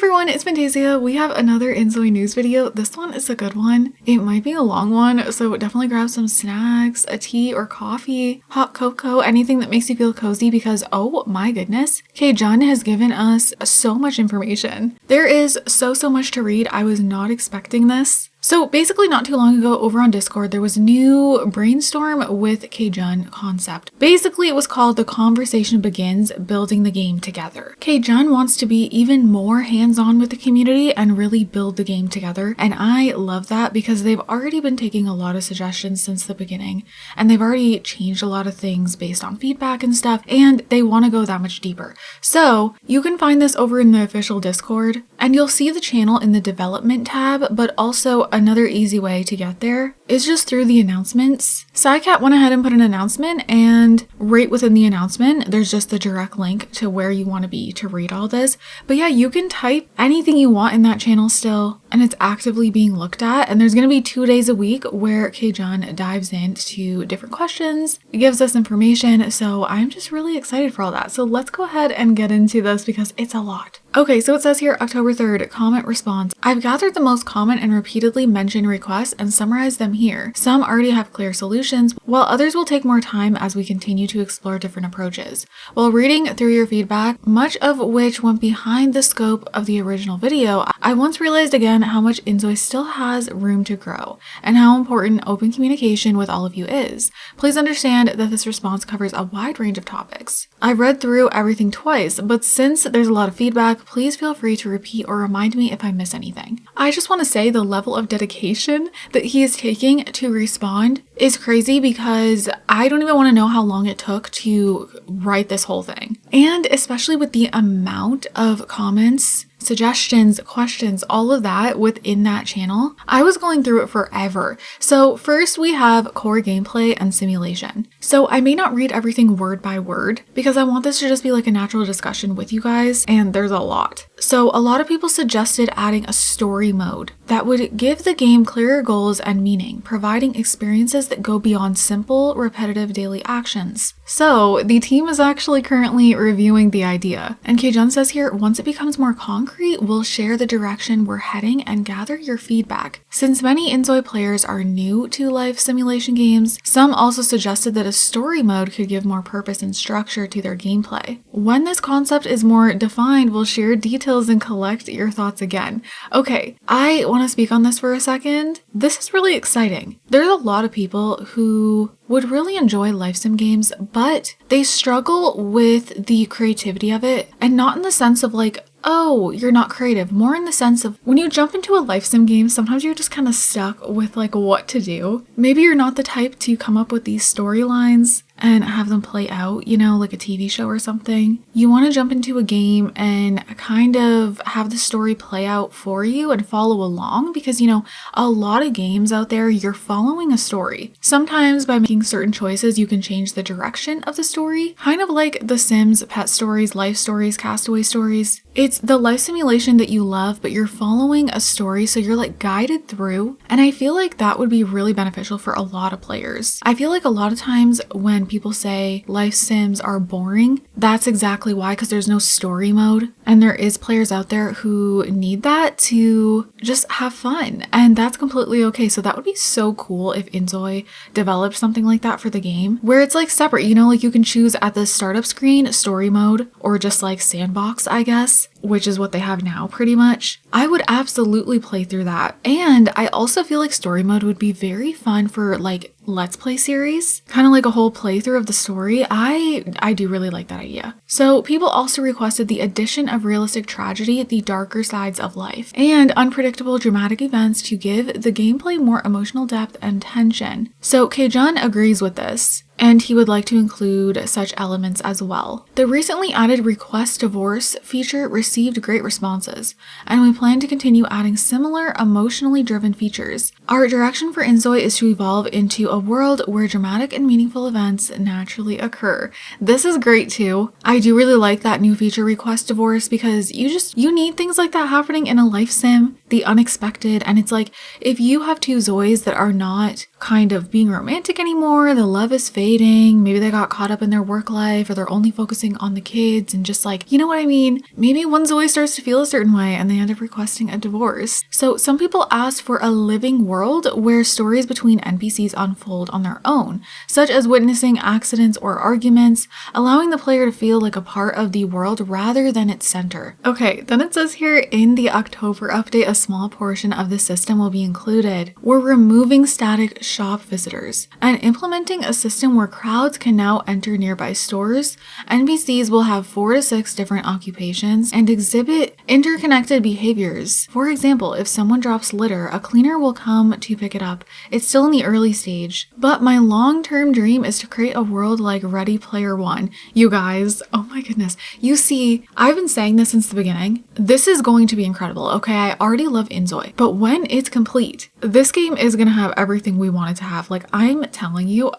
everyone, it's Fantayzia. We have another inZOI news video. This one is a good one. It might be a long one, so definitely grab some snacks, a tea or coffee, hot cocoa, anything that makes you feel cozy because oh my goodness, K-Jun has given us so much information. There is so much to read. I was not expecting this. So basically not too long ago over on Discord, there was a new brainstorm with K-Jun concept. Basically it was called The Conversation Begins, Building the Game Together. K-Jun wants to be even more hands-on with the community and really build the game together. And I love that because they've already been taking a lot of suggestions since the beginning and they've already changed a lot of things based on feedback and stuff, and they want to go that much deeper. So you can find this over in the official Discord and you'll see the channel in the development tab, but also another easy way to get there is just through the announcements. SciCat went ahead and put an announcement, and right within the announcement, there's just the direct link to where you want to be to read all this. But yeah, you can type anything you want in that channel still, and it's actively being looked at. And there's going to be 2 days a week where K-Jun dives into different questions, gives us information. So I'm just really excited for all that. So let's go ahead and get into this because it's a lot. Okay, so it says here October 3rd, comment response. I've gathered the most common and repeatedly mentioned requests and summarized them here. Some already have clear solutions, while others will take more time as we continue to explore different approaches. While reading through your feedback, much of which went behind the scope of the original video, I once realized again how much inZOI still has room to grow and how important open communication with all of you is. Please understand that this response covers a wide range of topics. I've read through everything twice, but since there's a lot of feedback, please feel free to repeat or remind me if I miss anything. I just want to say the level of dedication that he is taking to respond is crazy because I don't even want to know how long it took to write this whole thing. And especially with the amount of comments, suggestions, questions, all of that within that channel, I was going through it forever. So first we have core gameplay and simulation. So I may not read everything word by word because I want this to just be like a natural discussion with you guys, and there's a lot. So a lot of people suggested adding a story mode that would give the game clearer goals and meaning, providing experiences that go beyond simple, repetitive daily actions. So the team is actually currently reviewing the idea. And K-Jun says here, once it becomes more concrete, we'll share the direction we're heading and gather your feedback. Since many inZOI players are new to life simulation games, some also suggested that a story mode could give more purpose and structure to their gameplay. When this concept is more defined, we'll share details and collect your thoughts again. Okay, I want to speak on this for a second. This is really exciting. There's a lot of people who would really enjoy life sim games, but they struggle with the creativity of it, and not in the sense of like, oh, you're not creative, more in the sense of when you jump into a life sim game, sometimes you're just kind of stuck with like what to do. Maybe you're not the type to come up with these storylines and have them play out, you know, like a TV show or something. You want to jump into a game and kind of have the story play out for you and follow along because, you know, a lot of games out there, you're following a story. Sometimes by making certain choices, you can change the direction of the story, kind of like The Sims, pet stories, life stories, castaway stories. It's the life simulation that you love, but you're following a story, so you're like guided through. And I feel like that would be really beneficial for a lot of players. I feel like a lot of times when people say life sims are boring, that's exactly why, because there's no story mode. And there is players out there who need that to just have fun. And that's completely okay. So that would be so cool if inZOI developed something like that for the game, where it's like separate, you know, like you can choose at the startup screen, story mode, or just like sandbox, I guess, which is what they have now pretty much. I would absolutely play through that. And I also feel like story mode would be very fun for like Let's Play series, kind of like a whole playthrough of the story. I do really like that idea. So people also requested the addition of realistic tragedy, the darker sides of life, and unpredictable dramatic events to give the gameplay more emotional depth and tension. So K-Jun agrees with this, and he would like to include such elements as well. The recently added Request Divorce feature received great responses, and we plan to continue adding similar emotionally driven features. Our direction for inZOI is to evolve into a world where dramatic and meaningful events naturally occur. This is great too. I do really like that new feature request divorce because you need things like that happening in a life sim, the unexpected, and it's like if you have two Zois that are not kind of being romantic anymore, the love is fading, maybe they got caught up in their work life or they're only focusing on the kids and just like, you know what I mean? Maybe one Zoe starts to feel a certain way and they end up requesting a divorce. So some people ask for a living world where stories between NPCs unfold on their own, such as witnessing accidents or arguments, allowing the player to feel like a part of the world rather than its center. Okay, then it says here in the October update, a small portion of the system will be included. We're removing static shop visitors and implementing a system where crowds can now enter nearby stores. NPCs will have 4 to 6 different occupations and exhibit interconnected behaviors. For example, if someone drops litter, a cleaner will come to pick it up. It's still in the early stage, but my long-term dream is to create a world like Ready Player One. You guys, oh my goodness. You see, I've been saying this since the beginning. This is going to be incredible, okay? I already love inZOI, but when it's complete, this game is going to have everything we wanted to have. Like, I'm telling you,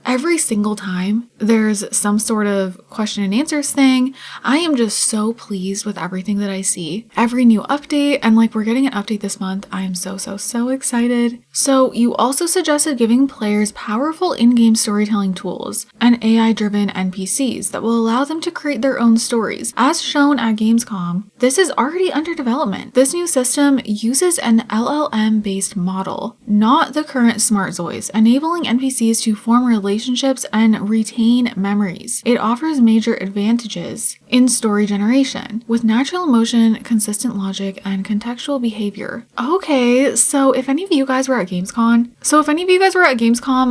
every single time there's some sort of question and answers thing, I am just so pleased with everything that I see. Every new update, and like we're getting an update this month, I am so excited. So you also suggested giving players powerful in-game storytelling tools and AI-driven NPCs that will allow them to create their own stories. As shown at Gamescom, this is already under development. This new system uses an LLM-based model, not the current smart Zois, enabling NPCs to form relationships and retain memories. It offers major advantages in story generation with natural emotion, consistent logic, and contextual behavior. Okay, so if any of you guys were at Gamescom,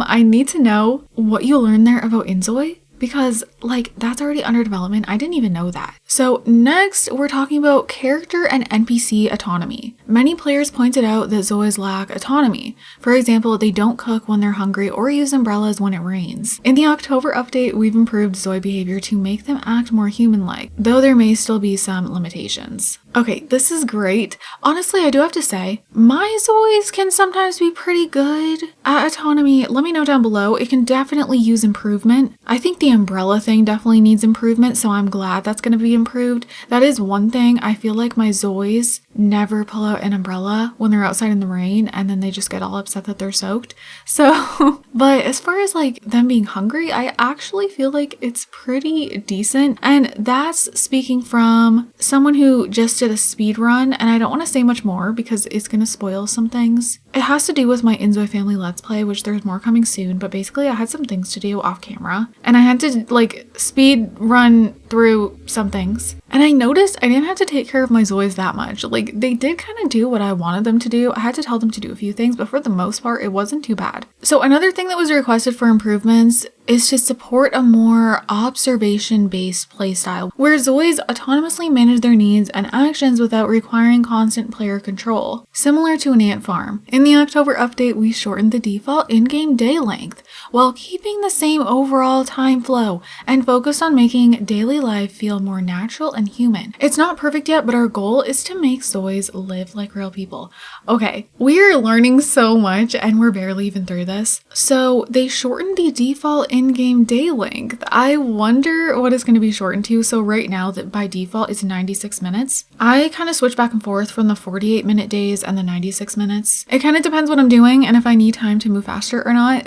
I need to know what you learned there about inZOI, because like that's already under development. I didn't even know that. So next we're talking about character and NPC autonomy. Many players pointed out that Zois lack autonomy. For example, they don't cook when they're hungry or use umbrellas when it rains. In the October update, we've improved Zoi behavior to make them act more human-like, though there may still be some limitations. Okay, this is great. Honestly, I do have to say, my Zois can sometimes be pretty good at autonomy. Let me know down below. It can definitely use improvement. I think the umbrella thing definitely needs improvement, so I'm glad that's going to be improved. That is one thing. I feel like my Zois never pull out an umbrella when they're outside in the rain and then they just get all upset that they're soaked. So, but as far as like them being hungry, I actually feel like it's pretty decent. And that's speaking from someone who just did a speed run, and I don't want to say much more because it's going to spoil some things. It has to do with my inZOI family Let's Play, which there's more coming soon, but basically I had some things to do off camera and I had to like speed run through some things. And I noticed I didn't have to take care of my Zois that much. Like they did kind of do what I wanted them to do. I had to tell them to do a few things, but for the most part, it wasn't too bad. So another thing that was requested for improvements is to support a more observation-based playstyle, where Zois autonomously manage their needs and actions without requiring constant player control, similar to an ant farm. In the October update, we shortened the default in-game day length, while keeping the same overall time flow, and focused on making daily life feel more natural and human. It's not perfect yet, but our goal is to make Zois live like real people. Okay, we are learning so much, and we're barely even through this. So they shortened the default in-game day length. I wonder what it's going to be shortened to. So right now, that by default it's 96 minutes. I kind of switch back and forth from the 48-minute days and the 96 minutes. It kind of depends what I'm doing and if I need time to move faster or not,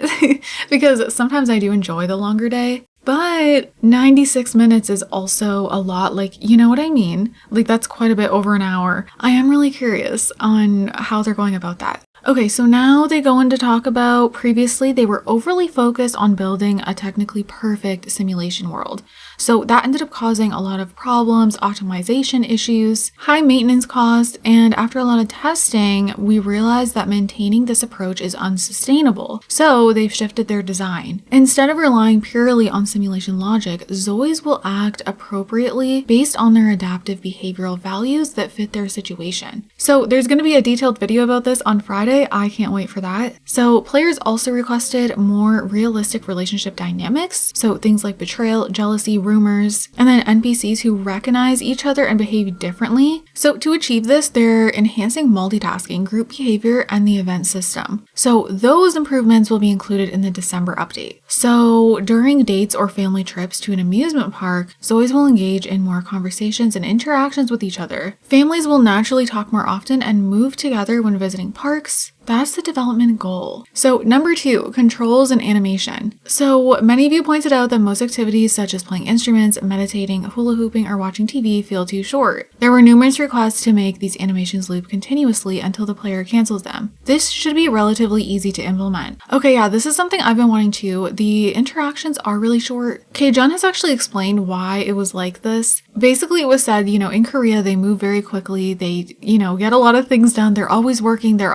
because sometimes I do enjoy the longer day. But 96 minutes is also a lot, like, you know what I mean? Like, that's quite a bit over an hour. I am really curious on how they're going about that. Okay, so now they go in to talk about previously they were overly focused on building a technically perfect simulation world. So that ended up causing a lot of problems, optimization issues, high maintenance costs, and after a lot of testing, we realized that maintaining this approach is unsustainable. So they've shifted their design. Instead of relying purely on simulation logic, Zois will act appropriately based on their adaptive behavioral values that fit their situation. So there's going to be a detailed video about this on Friday, holiday. I can't wait for that. So players also requested more realistic relationship dynamics. So things like betrayal, jealousy, rumors, and then NPCs who recognize each other and behave differently. So to achieve this, they're enhancing multitasking, group behavior, and the event system. So those improvements will be included in the December update. So during dates or family trips to an amusement park, Zois will engage in more conversations and interactions with each other. Families will naturally talk more often and move together when visiting parks. That's the development goal. So number 2, controls and animation. So many of you pointed out that most activities such as playing instruments, meditating, hula hooping, or watching TV feel too short. There were numerous requests to make these animations loop continuously until the player cancels them. This should be relatively easy to implement. Okay, yeah, this is something I've been wanting to. The interactions are really short. Okay, John has actually explained why it was like this. Basically, it was said, in Korea, they move very quickly. They, get a lot of things done. They're always working. They're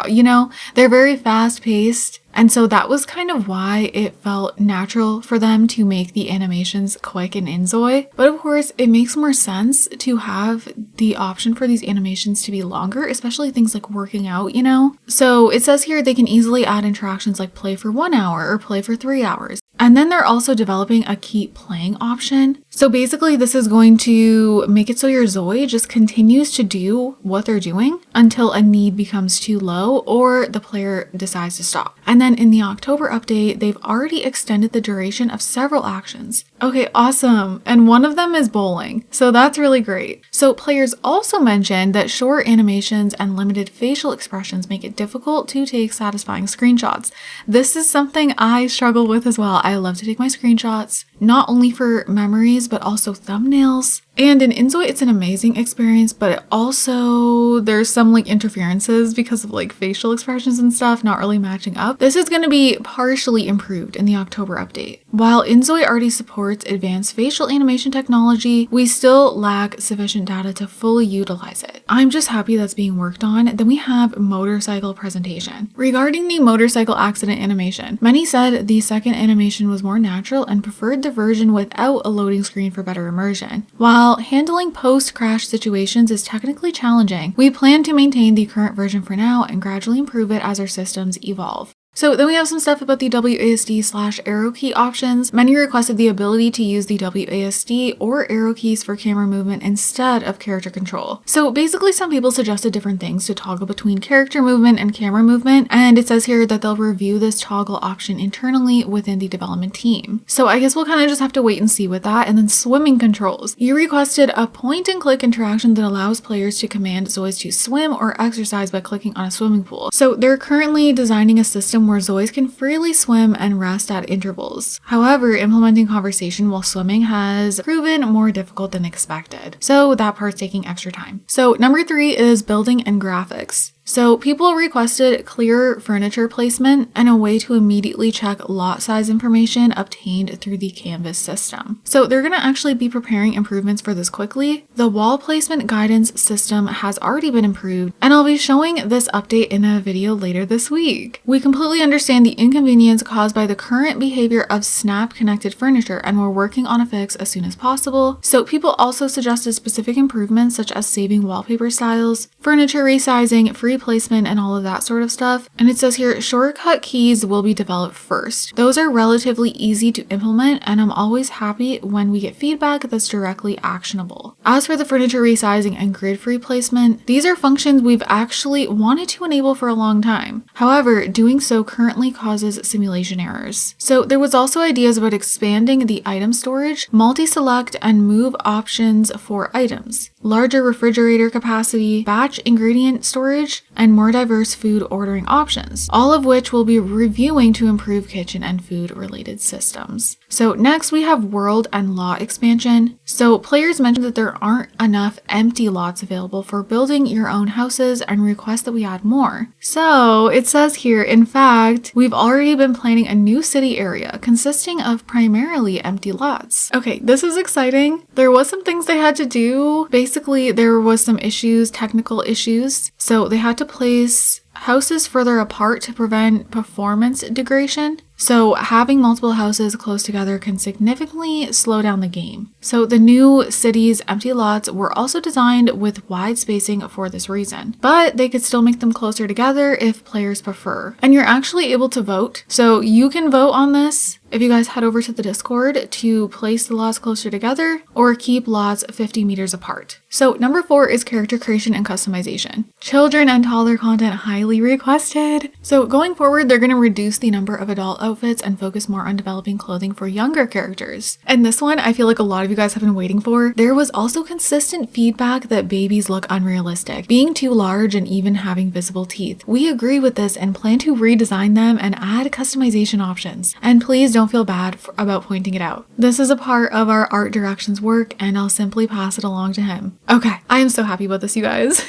very fast paced. And so that was kind of why it felt natural for them to make the animations quick in inZOI. But of course, it makes more sense to have the option for these animations to be longer, especially things like working out, So it says here they can easily add interactions like play for 1 hour or play for 3 hours. And then they're also developing a keep playing option. So basically this is going to make it so your Zoe just continues to do what they're doing until a need becomes too low or the player decides to stop. And then in the October update, they've already extended the duration of several actions. Okay, awesome. And one of them is bowling. So that's really great. So players also mentioned that short animations and limited facial expressions make it difficult to take satisfying screenshots. This is something I struggle with as well. I love to take my screenshots, not only for memories, but also thumbnails. And in inZOI, it's an amazing experience, but also there's some interferences because of facial expressions and stuff not really matching up. This is going to be partially improved in the October update. While inZOI already supports advanced facial animation technology, we still lack sufficient data to fully utilize it. I'm just happy that's being worked on. Then we have motorcycle presentation. Regarding the motorcycle accident animation, many said the second animation was more natural and preferred the version without a loading screen for better immersion. While handling post-crash situations is technically challenging, we plan to maintain the current version for now and gradually improve it as our systems evolve. So then we have some stuff about the WASD/arrow key options. Many requested the ability to use the WASD or arrow keys for camera movement instead of character control. So basically some people suggested different things to toggle between character movement and camera movement, and it says here that they'll review this toggle option internally within the development team. So I guess we'll kind of just have to wait and see with that. And then swimming controls. You requested a point and click interaction that allows players to command Zois to swim or exercise by clicking on a swimming pool. So they're currently designing a system where Zois can freely swim and rest at intervals. However, implementing conversation while swimming has proven more difficult than expected. So that part's taking extra time. So number 3 is building and graphics. So people requested clearer furniture placement and a way to immediately check lot size information obtained through the Canvas system. So they're going to actually be preparing improvements for this quickly. The wall placement guidance system has already been improved, and I'll be showing this update in a video later this week. We completely understand the inconvenience caused by the current behavior of snap connected furniture, and we're working on a fix as soon as possible. So people also suggested specific improvements such as saving wallpaper styles, furniture resizing, free placement, and all of that sort of stuff. And it says here, shortcut keys will be developed first. Those are relatively easy to implement, and I'm always happy when we get feedback that's directly actionable. As for the furniture resizing and grid-free placement, these are functions we've actually wanted to enable for a long time. However, doing so currently causes simulation errors. So there was also ideas about expanding the item storage, multi-select and move options for items, larger refrigerator capacity, batch ingredient storage, and more diverse food ordering options, all of which we'll be reviewing to improve kitchen and food related systems. So next we have world and lot expansion. So players mentioned that there aren't enough empty lots available for building your own houses and request that we add more. So it says here, in fact, we've already been planning a new city area consisting of primarily empty lots. Okay, this is exciting. There was some things they had to do. Basically, there was some issues, technical issues. So they had to place houses further apart to prevent performance degradation. So having multiple houses close together can significantly slow down the game. So the new city's empty lots were also designed with wide spacing for this reason, but they could still make them closer together if players prefer. And you're actually able to vote. So you can vote on this if you guys head over to the Discord to place the lots closer together or keep lots 50 meters apart. So number 4 is character creation and customization. Children and toddler content highly requested. So going forward, they're going to reduce the number of adult outfits and focus more on developing clothing for younger characters. And this one, I feel like a lot of you guys have been waiting for. There was also consistent feedback that babies look unrealistic, being too large and even having visible teeth. We agree with this and plan to redesign them and add customization options. And please don't feel bad about pointing it out. This is a part of our art directions work and I'll simply pass it along to him. Okay, I am so happy about this, you guys.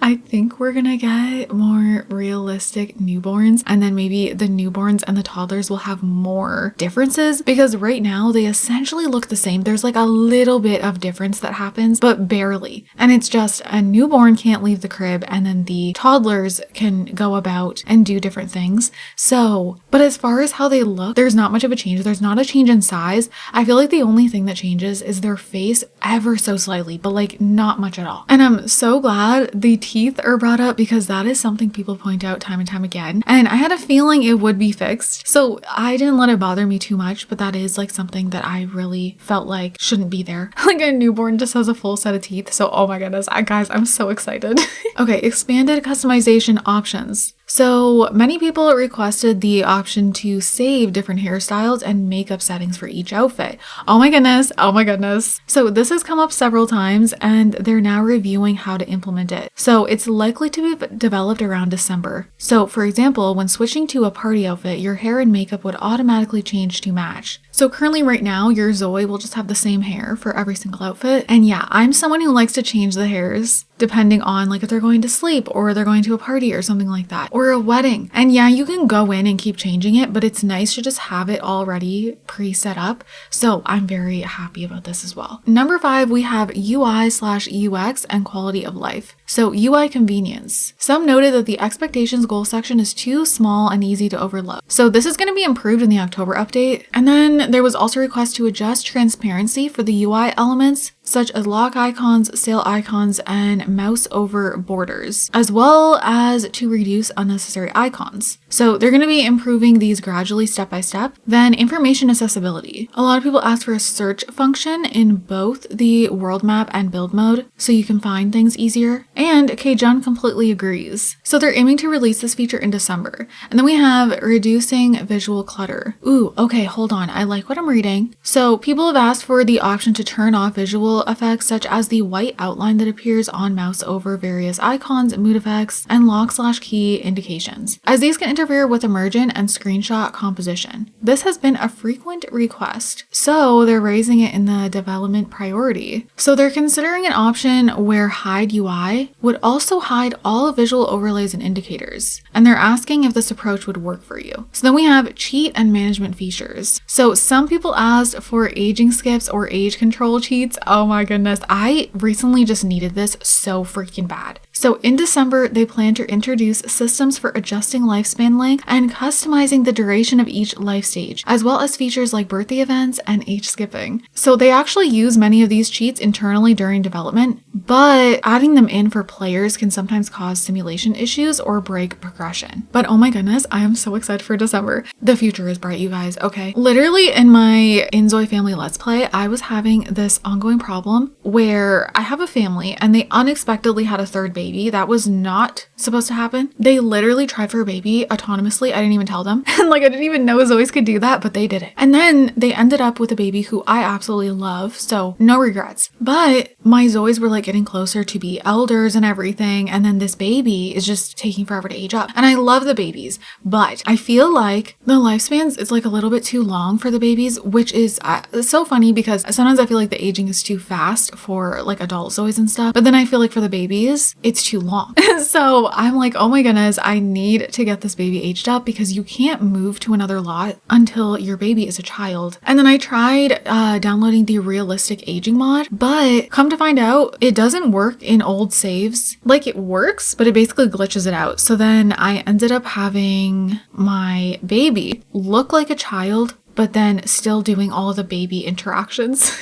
I think we're gonna get more realistic newborns, and then maybe the newborns and the toddlers will have more differences, because right now they essentially look the same. There's like a little bit of difference that happens, but barely. And it's just a newborn can't leave the crib and then the toddlers can go about and do different things. So, but as far as how they look, there's not much of a change. There's not a change in size. I feel like the only thing that changes is their face ever so slightly, but like not much at all. And I'm so glad the teeth are brought up because that is something people point out time and time again. And I had a feeling it would be fixed. So I didn't let it bother me too much, but that is like something that I really felt like shouldn't be there. Like a newborn just has a full set of teeth. So oh my goodness, guys, I'm so excited. Okay, expanded customization options. So many people requested the option to save different hairstyles and makeup settings for each outfit. Oh my goodness. Oh my goodness. So this has come up several times and they're now reviewing how to implement it. So it's likely to be developed around December. So for example, when switching to a party outfit, your hair and makeup would automatically change to match. So currently right now, your Zoe will just have the same hair for every single outfit. And yeah, I'm someone who likes to change the hairs depending on like if they're going to sleep or they're going to a party or something like that, or a wedding. And yeah, you can go in and keep changing it, but it's nice to just have it already pre-set up. So I'm very happy about this as well. Number 5, we have UI/UX and quality of life. So UI convenience. Some noted that the expectations goal section is too small and easy to overload. So this is going to be improved in the October update. And then there was also a request to adjust transparency for the UI elements, such as lock icons, sale icons, and mouse over borders, as well as to reduce unnecessary icons. So they're going to be improving these gradually step by step. Then information accessibility. A lot of people ask for a search function in both the world map and build mode, so you can find things easier. And Kjun completely agrees. So they're aiming to release this feature in December. And then we have reducing visual clutter. Ooh, okay, hold on. I like what I'm reading. So people have asked for the option to turn off visual effects such as the white outline that appears on mouse over various icons, mood effects, and lock/key indications, as these can interfere with immersion and screenshot composition. This has been a frequent request, so they're raising it in the development priority. So they're considering an option where hide UI would also hide all visual overlays and indicators, and they're asking if this approach would work for you. So then we have cheat and management features. So some people asked for aging skips or age control cheats. Oh my goodness, I recently just needed this so freaking bad. So in December, they plan to introduce systems for adjusting lifespan length and customizing the duration of each life stage, as well as features like birthday events and age skipping. So they actually use many of these cheats internally during development, but adding them in for players can sometimes cause simulation issues or break progression. But oh my goodness, I am so excited for December. The future is bright, you guys, okay? Literally in my inZOI family Let's Play, I was having this ongoing problem where I have a family and they unexpectedly had a third baby. That was not supposed to happen. They literally tried for a baby autonomously. I didn't even tell them. And like, I didn't even know Zoes could do that, but they did it. And then they ended up with a baby who I absolutely love. So no regrets. But my Zoes were like getting closer to be elders and everything. And then this baby is just taking forever to age up. And I love the babies, but I feel like the lifespans is like a little bit too long for the babies, which is it's so funny because sometimes I feel like the aging is too fast for like adult Zoes and stuff. But then I feel like for the babies, it's it's too long. So I'm like, oh my goodness, I need to get this baby aged up because you can't move to another lot until your baby is a child. And then I tried downloading the realistic aging mod, but come to find out, it doesn't work in old saves. Like it works, but it basically glitches it out. So then I ended up having my baby look like a child, but then still doing all of the baby interactions.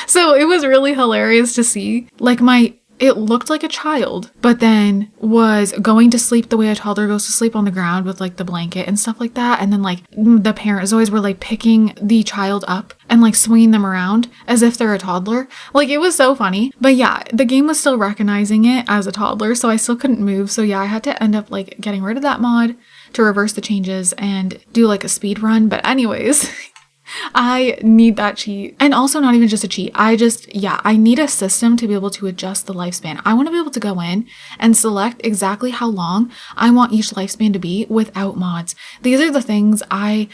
So it was really hilarious to see. Like it looked like a child, but then was going to sleep the way a toddler goes to sleep on the ground with like the blanket and stuff like that. And then like the parents always were like picking the child up and like swinging them around as if they're a toddler. Like it was so funny. But yeah, the game was still recognizing it as a toddler, so I still couldn't move. So yeah, I had to end up like getting rid of that mod to reverse the changes and do like a speed run. But anyways, I need that cheat. And also not even just a cheat. I need a system to be able to adjust the lifespan. I want to be able to go in and select exactly how long I want each lifespan to be without mods. These are the things I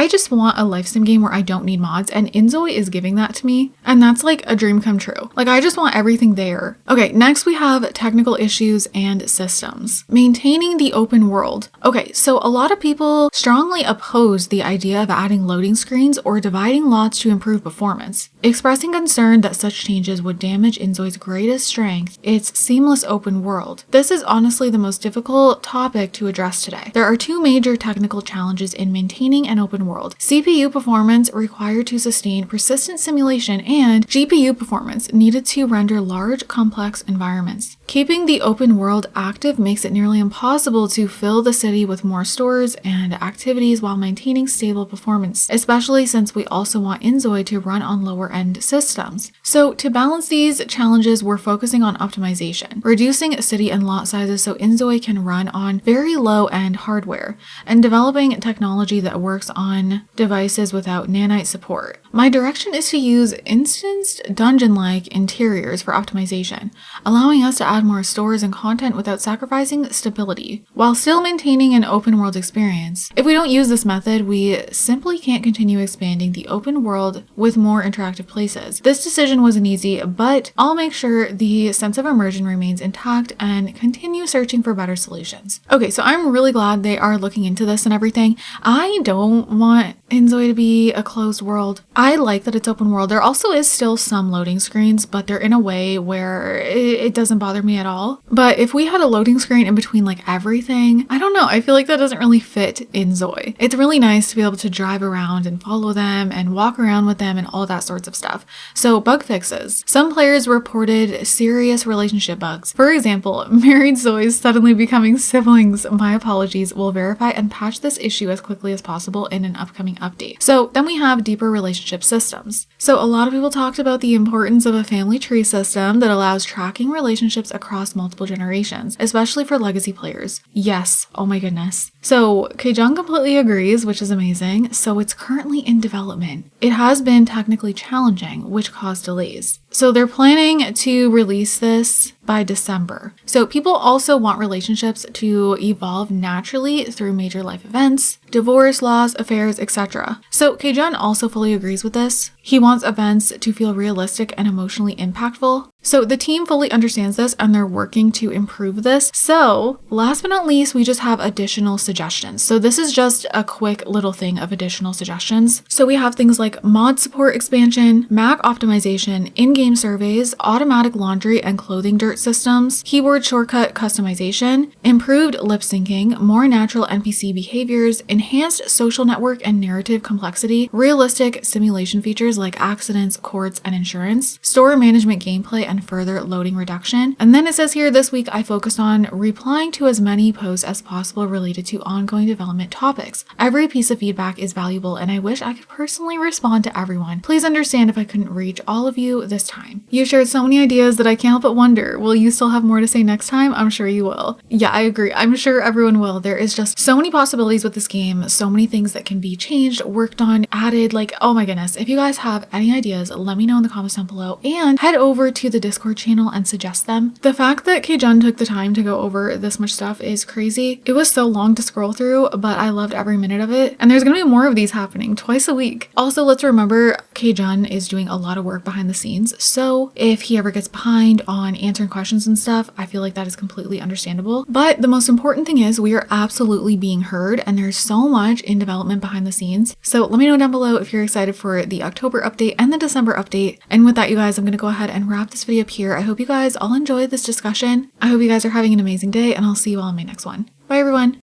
just want a lifespan game where I don't need mods, and inZOI is giving that to me. And that's like a dream come true. Like I just want everything there. Okay, next we have technical issues and systems. Maintaining the open world. Okay, so a lot of people strongly oppose the idea of adding loading screens or dividing lots to improve performance, expressing concern that such changes would damage inZOI's greatest strength, its seamless open world. This is honestly the most difficult topic to address today. There are two major technical challenges in maintaining an open world: CPU performance required to sustain persistent simulation and GPU performance needed to render large, complex environments. Keeping the open world active makes it nearly impossible to fill the city with more stores and activities while maintaining stable performance, especially since we also want inZOI to run on lower end systems. So to balance these challenges, we're focusing on optimization, reducing city and lot sizes so inZOI can run on very low end hardware, and developing technology that works on devices without nanite support. My direction is to use instanced dungeon-like interiors for optimization, allowing us to add more stores and content without sacrificing stability, while still maintaining an open world experience. If we don't use this method, we simply can't continue expanding the open world with more interactive places. This decision wasn't easy, but I'll make sure the sense of immersion remains intact and continue searching for better solutions. Okay, so I'm really glad they are looking into this and everything. I don't want inZOI to be a closed world. I like that it's open world. There also is still some loading screens, but they're in a way where it doesn't bother me at all. But if we had a loading screen in between like everything, I don't know. I feel like that doesn't really fit inZOI. It's really nice to be able to drive around and follow them and walk around with them and all that sorts of stuff. So bug fixes. Some players reported serious relationship bugs. For example, married Zois suddenly becoming siblings. My apologies. We'll verify and patch this issue as quickly as possible in an upcoming update. So then we have deeper relationship systems. So a lot of people talked about the importance of a family tree system that allows tracking relationships across multiple generations, especially for legacy players. Yes, oh my goodness. So Kejung completely agrees, which is amazing. So it's currently in development. It has been technically challenging, which caused delays. So they're planning to release this by December. So people also want relationships to evolve naturally through major life events, divorce, loss, affairs, etc. So Kejun also fully agrees with this. He wants events to feel realistic and emotionally impactful. So the team fully understands this and they're working to improve this. So last but not least, we just have additional suggestions. So this is just a quick little thing of additional suggestions. So we have things like mod support expansion, Mac optimization, in-game surveys, automatic laundry and clothing dirt systems, keyboard shortcut customization, improved lip syncing, more natural NPC behaviors, enhanced social network and narrative complexity, realistic simulation features like accidents, courts, and insurance, store management gameplay, and further loading reduction. And then it says here, this week I focused on replying to as many posts as possible related to ongoing development topics. Every piece of feedback is valuable and I wish I could personally respond to everyone. Please understand if I couldn't reach all of you this time. You shared so many ideas that I can't help but wonder, will you still have more to say next time? I'm sure you will. Yeah, I agree. I'm sure everyone will. There is just so many possibilities with this game, so many things that can be changed, worked on, added, like, oh my goodness. If you guys have any ideas, let me know in the comments down below and head over to the Discord channel and suggest them. The fact that K-Jun took the time to go over this much stuff is crazy. It was so long to scroll through, but I loved every minute of it. And there's gonna be more of these happening twice a week. Also, let's remember K-Jun is doing a lot of work behind the scenes. So if he ever gets behind on answering questions and stuff, I feel like that is completely understandable. But the most important thing is we are absolutely being heard, and there's so much in development behind the scenes. So let me know down below if you're excited for the October update and the December update. And with that, you guys, I'm gonna go ahead and wrap this video up here. I hope you guys all enjoyed this discussion. I hope you guys are having an amazing day, and I'll see you all in my next one. Bye everyone.